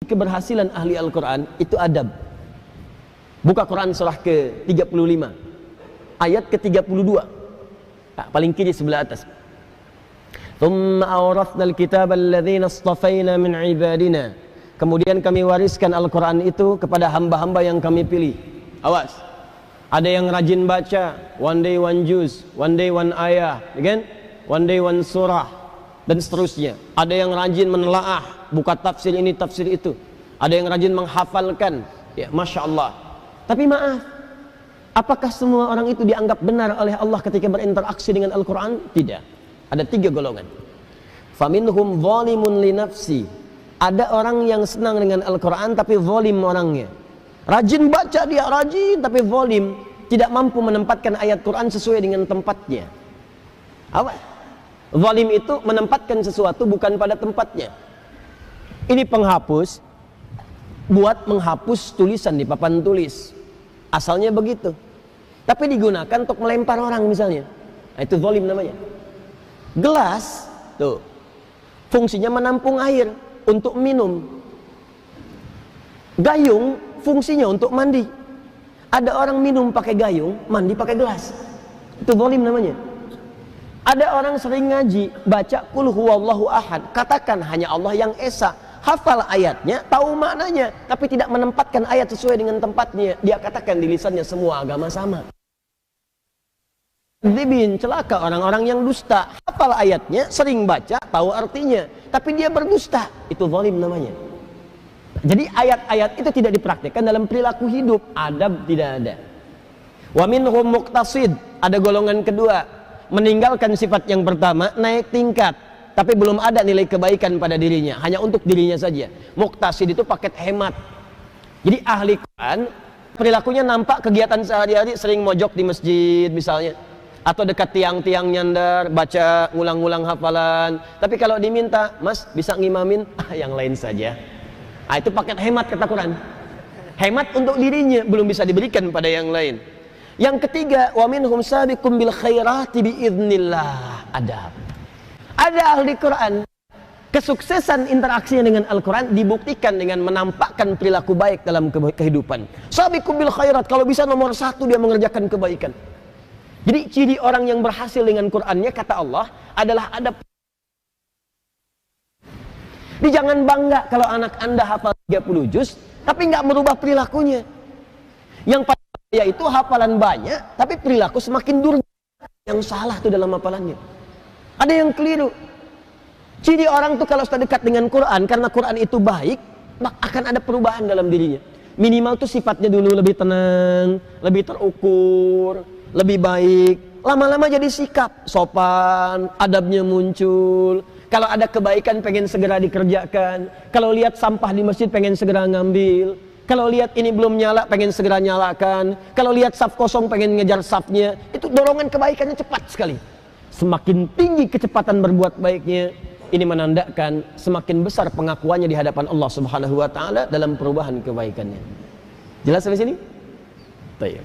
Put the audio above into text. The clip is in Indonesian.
Keberhasilan ahli Al-Quran itu adab. Buka Quran surah ke-35 ayat ke-32, paling kiri sebelah atas. Thumma awrathnal kitaba alladhina istafaina min ibadina. Kemudian kami wariskan Al-Quran itu kepada hamba-hamba yang kami pilih. Awas, ada yang rajin baca one day one juz, one day one ayah, kan? One day one surah, dan seterusnya. Ada yang rajin menelaah, buka tafsir ini tafsir itu. Ada yang rajin menghafalkan, ya Masya Allah. Tapi maaf, apakah semua orang itu dianggap benar oleh Allah ketika berinteraksi dengan Al-Quran? Tidak. Ada 3 golongan. Faminhum zalimun li nafsi. Ada orang yang senang dengan Al-Quran tapi zalim orangnya. Rajin baca dia, rajin tapi zalim, tidak mampu menempatkan ayat Quran sesuai dengan tempatnya. Apa? Zalim itu menempatkan sesuatu bukan pada tempatnya. Ini penghapus buat menghapus tulisan di papan tulis. Asalnya begitu. Tapi digunakan untuk melempar orang misalnya. Nah, itu zalim namanya. Gelas tuh fungsinya menampung air untuk minum. Gayung fungsinya untuk mandi. Ada orang minum pakai gayung, mandi pakai gelas. Itu zalim namanya. Ada orang sering ngaji, baca qul huwallahu ahad, katakan hanya Allah yang esa, hafal ayatnya, tahu maknanya, tapi tidak menempatkan ayat sesuai dengan tempatnya. Dia katakan di lisannya semua agama sama. Dibin, celaka orang-orang yang dusta, hafal ayatnya, sering baca, tahu artinya, tapi dia berdusta. Itu zalim namanya. Jadi ayat-ayat itu tidak dipraktikkan dalam perilaku hidup, adab tidak ada. Wa minhum muqtasid, ada golongan kedua, meninggalkan sifat yang pertama, naik tingkat, tapi belum ada nilai kebaikan pada dirinya, hanya untuk dirinya saja. Muqtasid itu paket hemat. Jadi ahli Quran, perilakunya nampak kegiatan sehari-hari sering mojok di masjid misalnya, atau dekat tiang-tiang nyandar, baca ngulang-ngulang hafalan. Tapi kalau diminta, Mas bisa ngimamin, yang lain saja. Nah, itu paket hemat kata Quran. Hemat untuk dirinya, belum bisa diberikan pada yang lain. Yang ketiga, wa minhum sabiqum bil khairati biidznillah. Adab. Ada ahli Quran, kesuksesan interaksinya dengan Al-Quran dibuktikan dengan menampakkan perilaku baik dalam kehidupan. Sabiqum bil khairat, kalau bisa nomor 1 dia mengerjakan kebaikan. Jadi ciri orang yang berhasil dengan Qurannya, kata Allah, adalah adab. Jadi jangan bangga kalau anak Anda hafal 30 juz tapi nggak merubah perilakunya. Yang yaitu hafalan banyak tapi perilaku semakin durjana. Yang salah tuh dalam hafalannya. Ada yang keliru. Ciri orang tuh kalau sudah dekat dengan Quran, karena Quran itu baik, maka akan ada perubahan dalam dirinya. Minimal tuh sifatnya dulu lebih tenang, lebih terukur, lebih baik. Lama-lama jadi sikap, sopan, adabnya muncul. Kalau ada kebaikan pengen segera dikerjakan. Kalau lihat sampah di masjid pengen segera ngambil. Kalau lihat ini belum nyala pengen segera nyalakan. Kalau lihat saf kosong pengen ngejar safnya. Itu dorongan kebaikannya cepat sekali. Semakin tinggi kecepatan berbuat baiknya, ini menandakan semakin besar pengakuannya di hadapan Allah Subhanahu wa taala dalam perubahan kebaikannya. Jelas sampai sini? Baik.